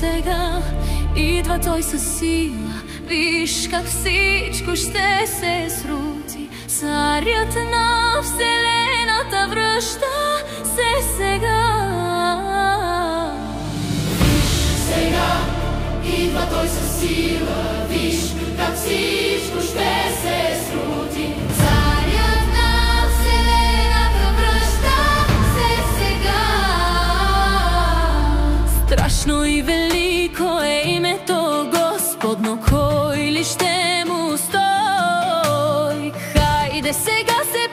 сега идва той със сила. Виж как всичко ще се срути. Царят на вселената връща се сега. Сега идва той със сила. Виж как всичко ще се срути. Царят на вселената връща се сега. Страшно и велико е името Господно, кой ли ще му стой? Хайде сега се